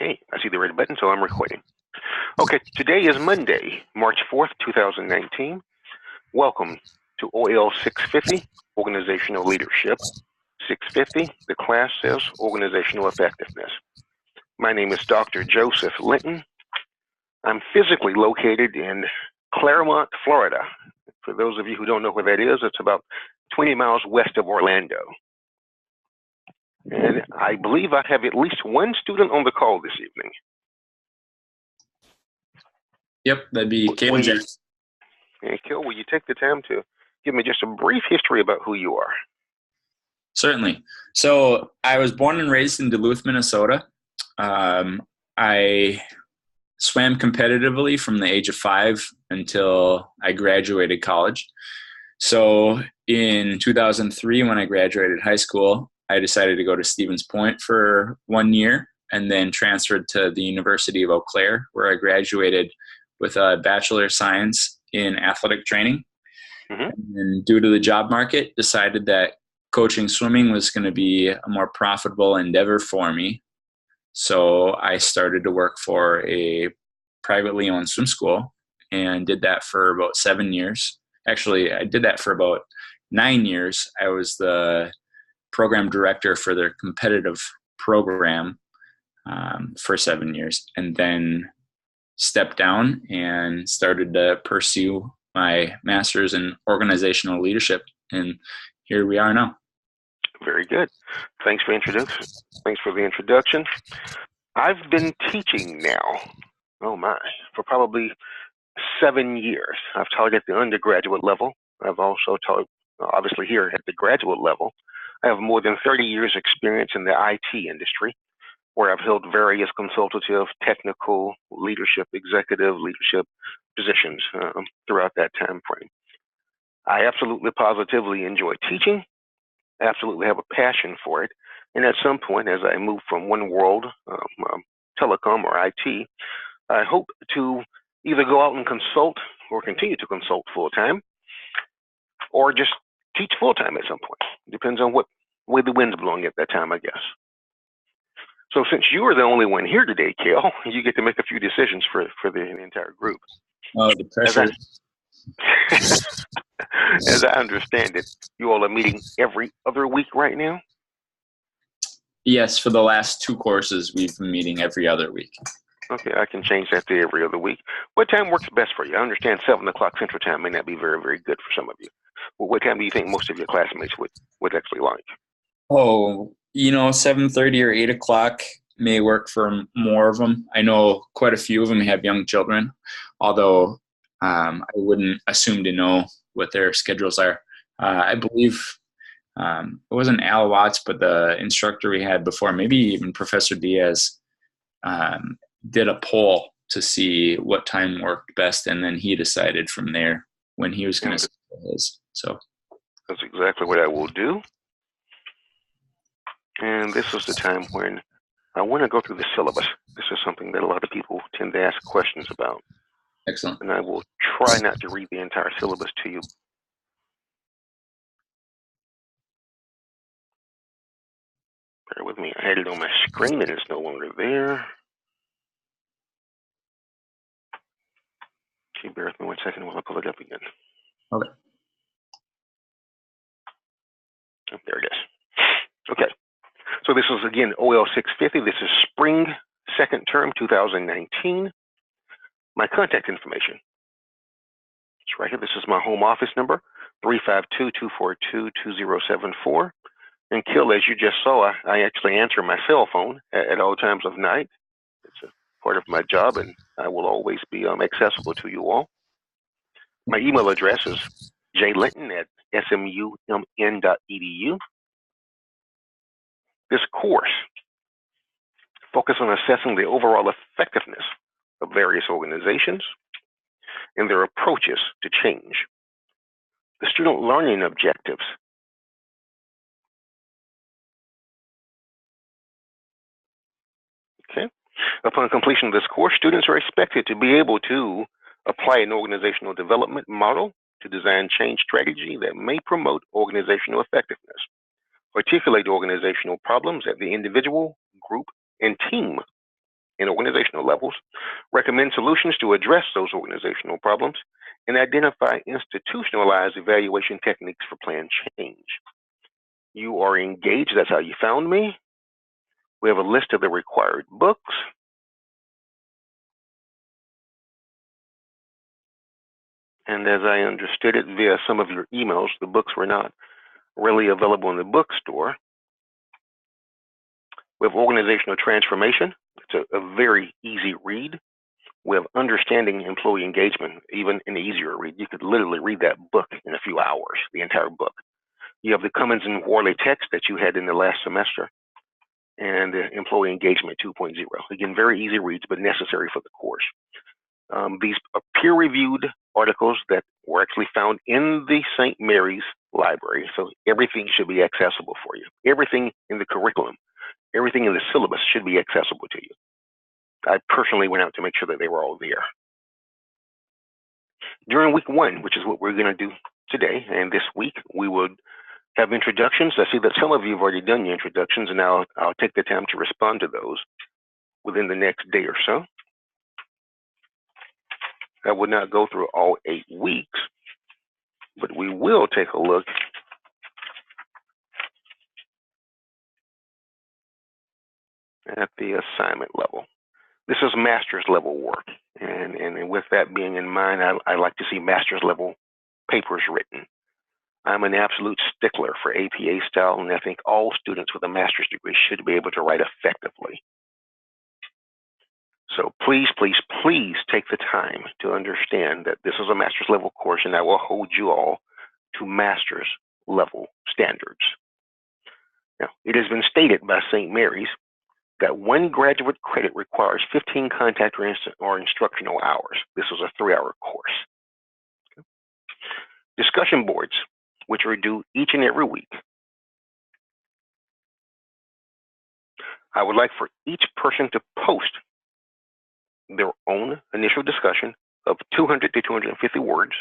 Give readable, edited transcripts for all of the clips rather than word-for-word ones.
Okay, I see the red button, so I'm recording. Okay, today is Monday, March 4th, 2019. Welcome to OL650, Organizational Leadership. 650, the class says Organizational Effectiveness. My name is Dr. Joseph Linton. I'm physically located in Claremont, Florida. For those of you who don't know where that is, it's about 20 miles west of Orlando. And I believe I have at least one student on the call this evening. Yep, that'd be Caitlin Jackson. And Kill, will you take the time to give me just a brief history about who you are? Certainly. So I was born and raised in Duluth, Minnesota. I swam competitively from the age of 5 until I graduated college. So in 2003, when I graduated high school, I decided to go to Stevens Point for 1 year and then transferred to the University of Eau Claire, where I graduated with a Bachelor of Science in athletic training. Mm-hmm. And due to the job market, decided that coaching swimming was going to be a more profitable endeavor for me. So I started to work for a privately owned swim school and did that for about 7 years. Actually, I did that for about 9 years. I was the program director for their competitive program for 7 years, and then stepped down and started to pursue my master's in organizational leadership. And here we are now. Very good. Thanks for the introduction. I've been teaching now, for probably 7 years. I've taught at the undergraduate level. I've also taught, obviously, here at the graduate level. I have more than 30 years experience in the IT industry, where I've held various consultative, technical, leadership, executive leadership positions throughout that time frame. I absolutely positively enjoy teaching. I absolutely have a passion for it. And at some point, as I move from one world, telecom or IT, I hope to either go out and consult or continue to consult full-time, or just teach full-time at some point. Depends on what way the wind's blowing at that time, I guess. So since you are the only one here today, Kale, you get to make a few decisions for the entire group. Oh, the pressure. As I understand it, you all are meeting every other week right now? Yes, for the last 2 courses, we've been meeting every other week. Okay, I can change that to every other week. What time works best for you? I understand 7 o'clock Central Time may not be very, very good for some of you. Well, what time do you think most of your classmates would actually like? Oh, 7:30 or 8 o'clock may work for more of them. I know quite a few of them have young children, although I wouldn't assume to know what their schedules are. I believe it wasn't Al Watts, but the instructor we had before, maybe even Professor Diaz, did a poll to see what time worked best, and then he decided from there when he was going to schedule his. So that's exactly what I will do. And this is the time when I want to go through the syllabus. This is something that a lot of people tend to ask questions about. Excellent. And I will try not to read the entire syllabus to you. Bear with me. I had it on my screen and it's no longer there. Okay, bear with me 1 second while I pull it up again. Okay. Oh, there it is. Okay. So this is, again, OL650. This is spring second term 2019. My contact information. It's right here. This is my home office number, 352-242-2074. And Kill, as you just saw, I actually answer my cell phone at all times of night. It's a part of my job, and I will always be accessible to you all. My email address is jlinton@smumn.edu. This course focuses on assessing the overall effectiveness of various organizations and their approaches to change. The student learning objectives. Okay. Upon completion of this course, students are expected to be able to apply an organizational development model to design change strategy that may promote organizational effectiveness, articulate organizational problems at the individual, group, and team and organizational levels, recommend solutions to address those organizational problems, and identify institutionalized evaluation techniques for plan change. You are engaged. That's how you found me. We have a list of the required books. And as I understood it via some of your emails, the books were not really available in the bookstore. We have Organizational Transformation. It's a very easy read. We have Understanding Employee Engagement, even an easier read. You could literally read that book in a few hours, the entire book. You have the Cummins and Worley text that you had in the last semester, and Employee Engagement 2.0. Again, very easy reads, but necessary for the course. These are peer-reviewed articles that were actually found in the St. Mary's library, so everything should be accessible for you. Everything in the curriculum, everything in the syllabus should be accessible to you. I personally went out to make sure that they were all there. During week 1, which is what we're going to do today, and this week, we would have introductions. I see that some of you have already done your introductions, and now I'll take the time to respond to those within the next day or so. I would not go through all 8 weeks, but we will take a look at the assignment level. This is master's level work, and with that being in mind, I like to see master's level papers written. I'm an absolute stickler for APA style, and I think all students with a master's degree should be able to write effectively. So please, please, please take the time to understand that this is a master's level course, and I will hold you all to master's level standards. Now, it has been stated by St. Mary's that 1 graduate credit requires 15 contact or instructional hours. This was a 3-hour course. Discussion boards, which are due each and every week. I would like for each person to post their own initial discussion of 200 to 250 words,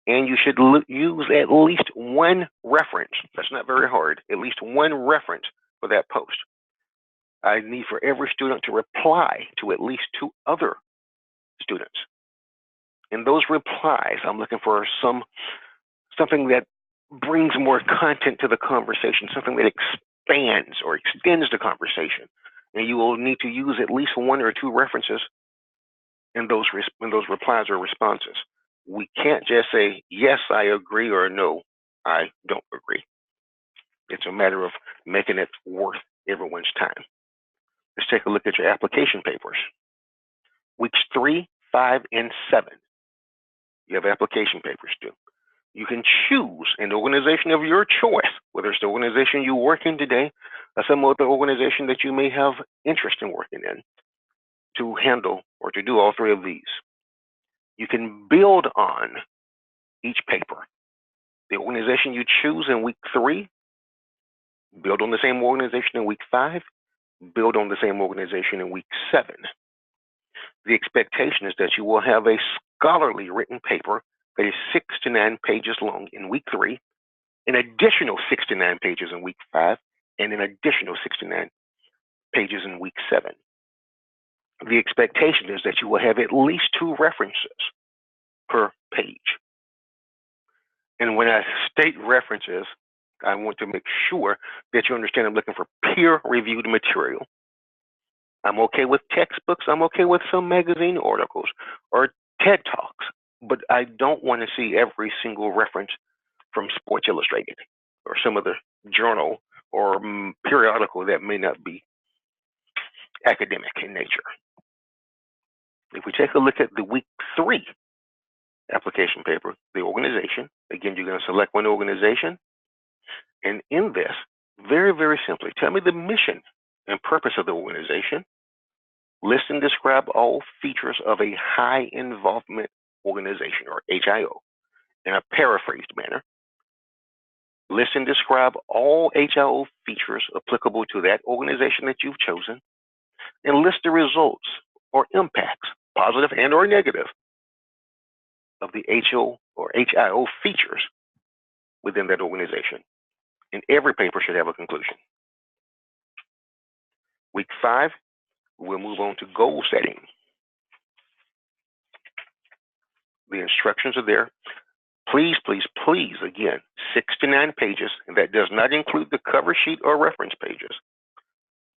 and you should use at least 1 reference. That's not very hard. At least 1 reference for that post. I need for every student to reply to at least 2 other students. In those replies, I'm looking for something that brings more content to the conversation, something that expands or extends the conversation. And you will need to use at least 1 or 2 references in those replies or responses. We can't just say, yes, I agree, or no, I don't agree. It's a matter of making it worth everyone's time. Let's take a look at your application papers. Weeks 3, 5, and 7, you have application papers due. You can choose an organization of your choice, whether it's the organization you work in today or some other organization that you may have interest in working in, to handle or to do all 3 of these. You can build on each paper. The organization you choose in week 3, build on the same organization in week 5, build on the same organization in week 7. The expectation is that you will have a scholarly written paper that is 6 to 9 pages long in week 3, an additional 6 to 9 pages in week 5, and an additional 6 to 9 pages in week 7. The expectation is that you will have at least 2 references per page. And when I state references, I want to make sure that you understand I'm looking for peer-reviewed material. I'm okay with textbooks. I'm okay with some magazine articles or TED Talks, but I don't want to see every single reference from Sports Illustrated or some other journal or periodical that may not be academic in nature. If we take a look at the week 3 application paper, the organization, again, you're going to select 1 organization. And in this, very, very simply, tell me the mission and purpose of the organization. List and describe all features of a high involvement organization, or HIO, in a paraphrased manner. List and describe all HIO features applicable to that organization that you've chosen, and list the results or impacts, positive and or negative, of the HO or HIO features within that organization. And every paper should have a conclusion. Week 5, We'll move on to goal setting. The instructions are there. Please, please, please, again, 6 to 9 pages, and that does not include the cover sheet or reference pages.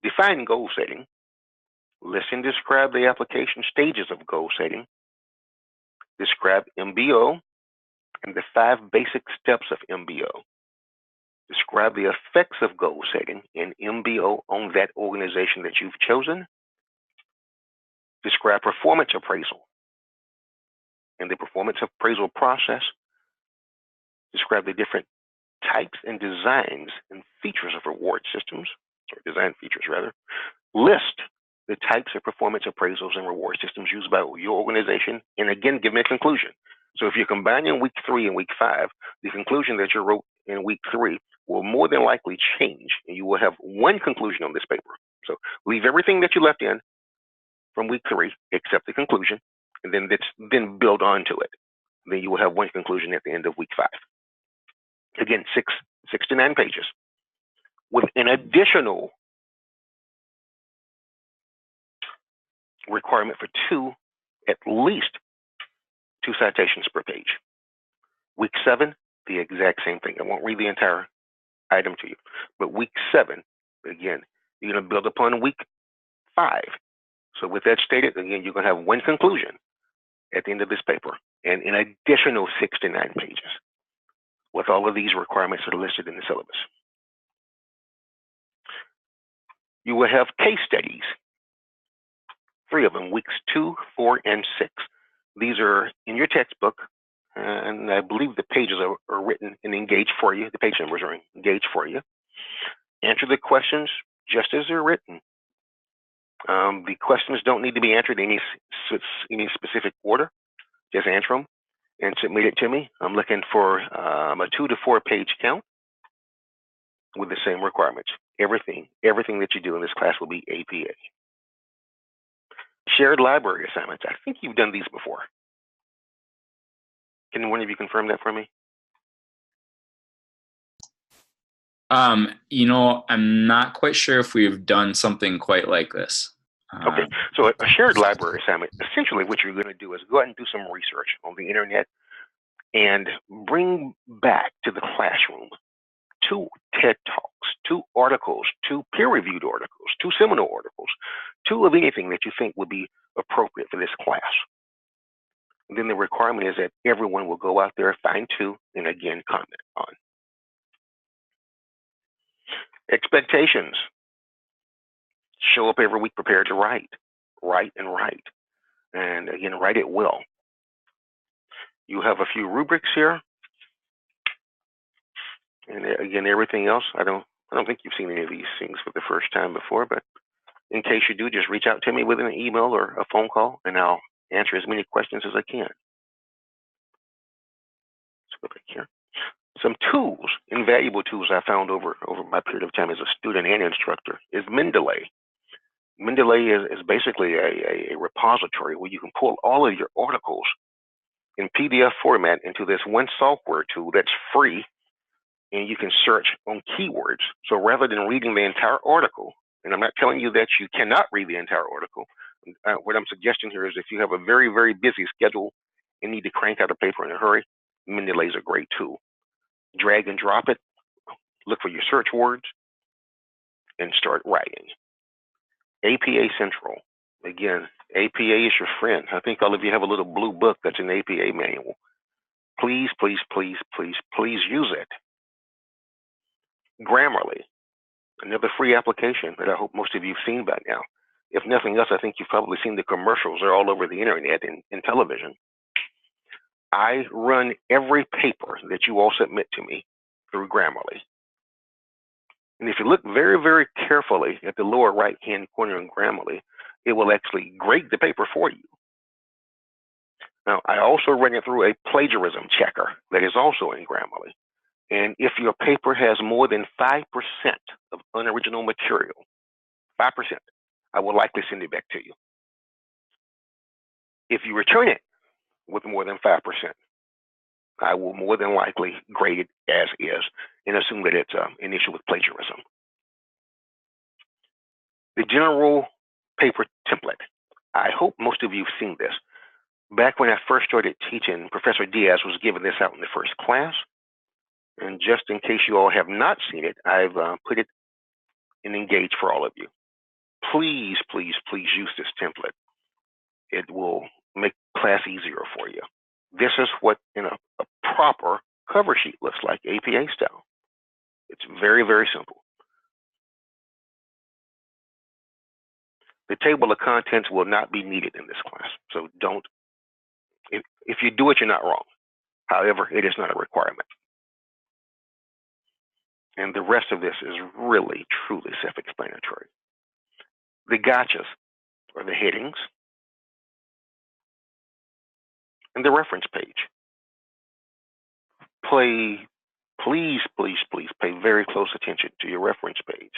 Define goal setting. List and describe the application stages of goal setting. Describe MBO and the 5 basic steps of MBO. Describe the effects of goal setting and MBO on that organization that you've chosen. Describe performance appraisal and the performance appraisal process. Describe the different types and designs and features of reward systems, or design features rather. List the types of performance appraisals and reward systems used by your organization, and again, give me a conclusion. So if you're combining week 3 and week 5, the conclusion that you wrote in week 3 will more than likely change, and you will have one conclusion on this paper. So leave everything that you left in from week 3, except the conclusion, and then build onto it. Then you will have one conclusion at the end of week 5. Again, 6 to 9 pages, with an additional requirement for at least 2 citations per page. Week 7, the exact same thing. I won't read the entire item to you, but week 7, again, you're going to build upon week 5. So with that stated, again, you're going to have one conclusion at the end of this paper, and an additional 6 to 9 pages with all of these requirements that are listed in the syllabus. You will have case studies, 3 of them, weeks 2, 4, and 6. These are in your textbook, and I believe the pages are written and engaged for you. The page numbers are engaged for you. Answer the questions just as they're written. The questions don't need to be answered in any specific order. Just answer them and submit it to me. I'm looking for a 2 to 4 page count with the same requirements. Everything that you do in this class will be APA. Shared library assignments. I think you've done these before. Can one of you confirm that for me? I'm not quite sure if we've done something quite like this. Okay, so a shared library assignment, essentially what you're going to do is go out and do some research on the internet and bring back to the classroom 2 TED Talks, 2 articles, 2 peer-reviewed articles, 2 seminal articles, 2 of anything that you think would be appropriate for this class. And then the requirement is that everyone will go out there, find 2, and again, comment on. Expectations. Show up every week prepared to write. Write. And again, write it well. You have a few rubrics here. And again, everything else, I don't think you've seen any of these things for the first time before, but in case you do, just reach out to me with an email or a phone call, and I'll answer as many questions as I can. Let's go back here. Some tools, invaluable tools I found over my period of time as a student and instructor is Mendeley. Mendeley is basically a repository where you can pull all of your articles in PDF format into this one software tool that's free, and you can search on keywords. So rather than reading the entire article, and I'm not telling you that you cannot read the entire article, what I'm suggesting here is if you have a very, very busy schedule and need to crank out a paper in a hurry, Mendeley is a great tool. Drag and drop it, look for your search words, and start writing. APA Central. Again, APA is your friend. I think all of you have a little blue book that's an APA manual. Please, please, please, please, please use it. Grammarly, another free application that I hope most of you have seen by now. If nothing else, I think you've probably seen the commercials. They're all over the internet and television. I run every paper that you all submit to me through Grammarly. And if you look very, very carefully at the lower right-hand corner in Grammarly, it will actually grade the paper for you. Now, I also run it through a plagiarism checker that is also in Grammarly. And if your paper has more than 5% of unoriginal material, 5%, I will likely send it back to you. If you return it with more than 5%, I will more than likely grade it as is and assume that it's an issue with plagiarism. The general paper template. I hope most of you have seen this. Back when I first started teaching, Professor Diaz was giving this out in the first class. And just in case you all have not seen it, I've put it in Engage for all of you. Please, please, please use this template. It will make class easier for you. This is what a proper cover sheet looks like, APA style. It's very, very simple. The table of contents will not be needed in this class, so don't. If you do it, you're not wrong. However, it is not a requirement. And the rest of this is really, truly self-explanatory. The gotchas are the headings and the reference page. Please, please, please pay very close attention to your reference page.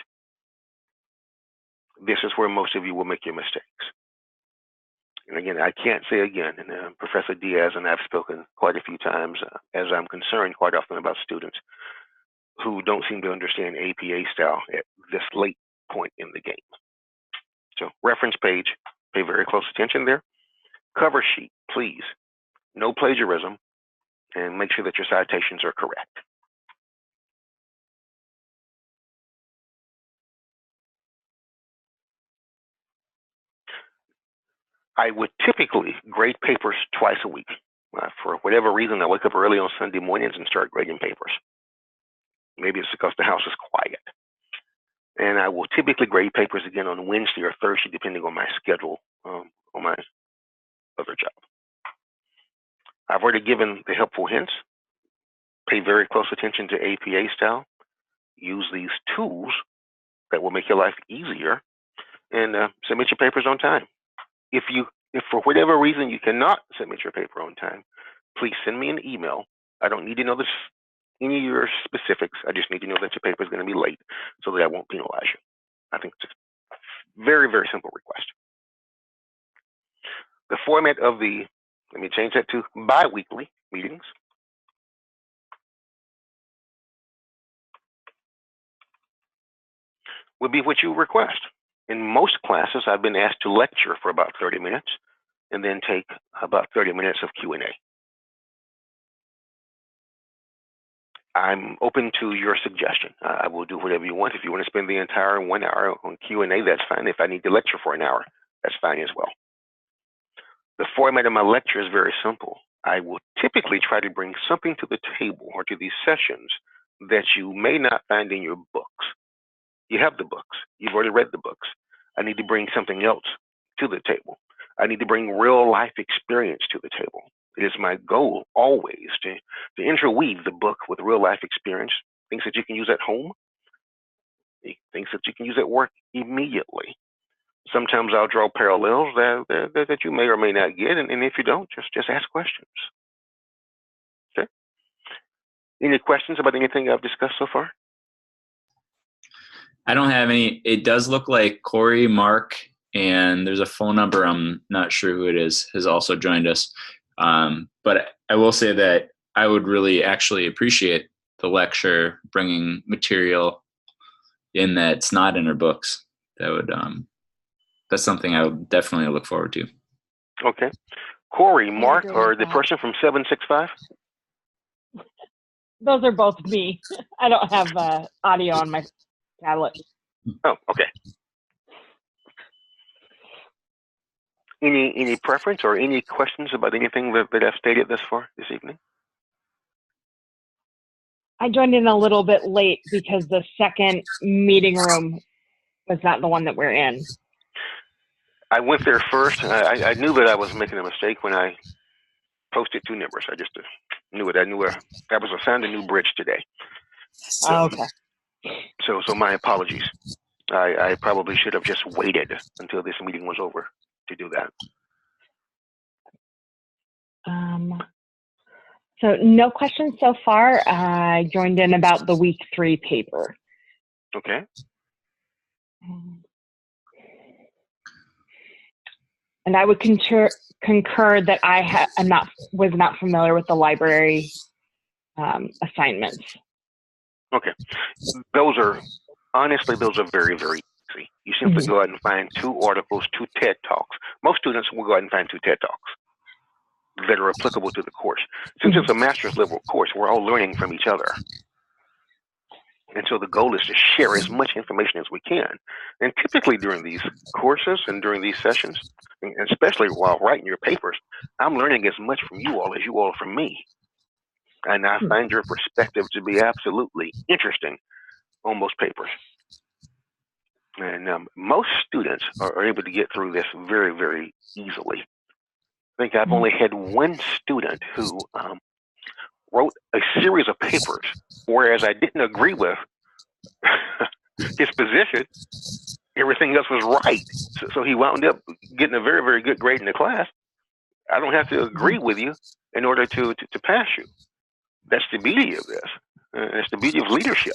This is where most of you will make your mistakes. And again, I can't say again, and Professor Diaz and I have spoken quite a few times, as I'm concerned quite often about students who don't seem to understand APA style at this late point in the game. So reference page, pay very close attention there. Cover sheet, please, no plagiarism, and make sure that your citations are correct. I would typically grade papers twice a week. For whatever reason, I wake up early on Sunday mornings and start grading papers. Maybe it's because the house is quiet. And I will typically grade papers again on Wednesday or Thursday, depending on my schedule on my other job. I've already given the helpful hints. Pay very close attention to APA style. Use these tools that will make your life easier, and submit your papers on time. If for whatever reason you cannot submit your paper on time, please send me an email. I don't need to know any of your specifics. I just need to know that your paper is going to be late so that I won't penalize you. I think it's a very, very simple request. The format of let me change that to bi-weekly meetings. Would be what you request. In most classes, I've been asked to lecture for about 30 minutes and then take about 30 minutes of Q&A. I'm open to your suggestion. I will do whatever you want. If you want to spend the entire 1 hour on Q&A, that's fine. If I need to lecture for an hour, that's fine as well. The format of my lecture is very simple. I will typically try to bring something to the table or to these sessions that you may not find in your books. You have the books. You've already read the books. I need to bring something else to the table. I need to bring real life experience to the table. It is my goal always to interweave the book with real life experience, things that you can use at home, things that you can use at work immediately. Sometimes I'll draw parallels that you may or may not get, and if you don't, just ask questions. Okay? Any questions about anything I've discussed so far? I don't have any. It does look like Corey, Mark, and there's a phone number, I'm not sure who it is, has also joined us. But I will say that I would really actually appreciate the lecture bringing material in that's not in our books. That's something I would definitely look forward to. Okay. Corey, Mark, or the person from 765? Those are both me. I don't have audio on my tablet. Oh, okay. Any preference or any questions about anything that I've stated thus far this evening? I joined in a little bit late because the second meeting room was not the one that we're in. I went there first. I knew that I was making a mistake when I posted two numbers. I just knew it. I was assigned a new bridge today. So, okay. So my apologies. I probably should have just waited until this meeting was over to do that. So no questions so far. I joined in about the week 3 paper. Okay. And I would concur that I was not familiar with the library assignments. Okay. Those are very, very easy. You simply go out and find 2 articles, 2 TED Talks. Most students will go out and find 2 TED Talks that are applicable to the course. Since it's a master's level course, we're all learning from each other. And so the goal is to share as much information as we can. And typically during these courses and during these sessions, and especially while writing your papers, I'm learning as much from you all as you all from me. And I find your perspective to be absolutely interesting on most papers. And most students are able to get through this very, very easily. I think I've only had one student who wrote a series of papers, whereas I didn't agree with his position. Everything else was right. So he wound up getting a very, very good grade in the class. I don't have to agree with you in order to pass you. That's the beauty of this. It's the beauty of leadership.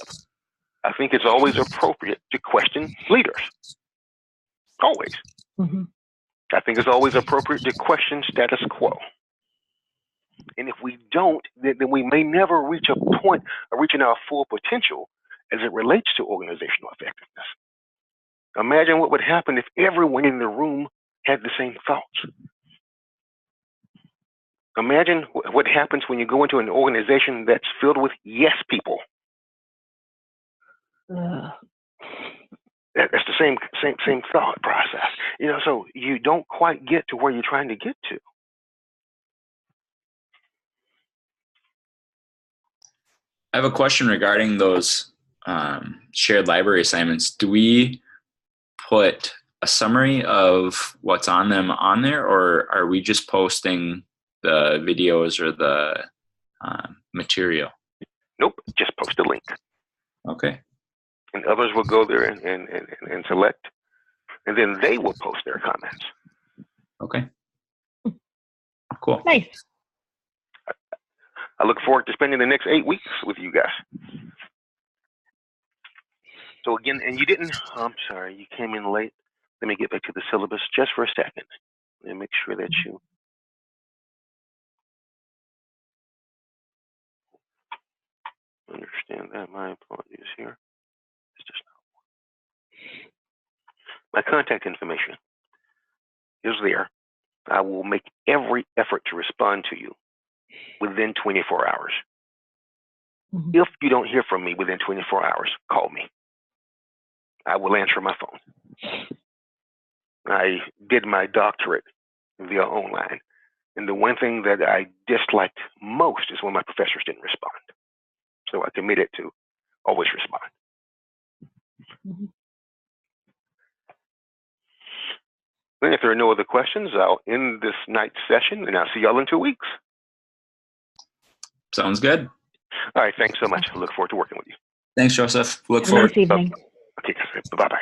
I think it's always appropriate to question leaders. Always. I think it's always appropriate to question status quo. And if we don't, then we may never reach a point of reaching our full potential as it relates to organizational effectiveness. Imagine what would happen if everyone in the room had the same thoughts. Imagine what happens when you go into an organization that's filled with yes people. That's the same thought process. So you don't quite get to where you're trying to get to. I have a question regarding those shared library assignments. Do we put a summary of what's on them on there, or are we just posting the videos or the material? Nope, just post a link. Okay. And others will go there and select, and then they will post their comments. Okay. Cool. Nice. I look forward to spending the next 8 weeks with you guys. So again, and you didn't, I'm sorry, you came in late. Let me get back to the syllabus just for a second and make sure that you understand that. My apologies here. It's just not. My contact information is there. I will make every effort to respond to you within 24 hours. If you don't hear from me within 24 hours, call me. I will answer my phone. I did my doctorate via online. And the one thing that I disliked most is when my professors didn't respond. So I committed to always respond. Then if there are no other questions, I'll end this night's session and I'll see y'all in 2 weeks. Sounds good. All right, thanks so much. I look forward to working with you. Thanks, Joseph. Look Have a forward. nice evening. Okay, bye-bye.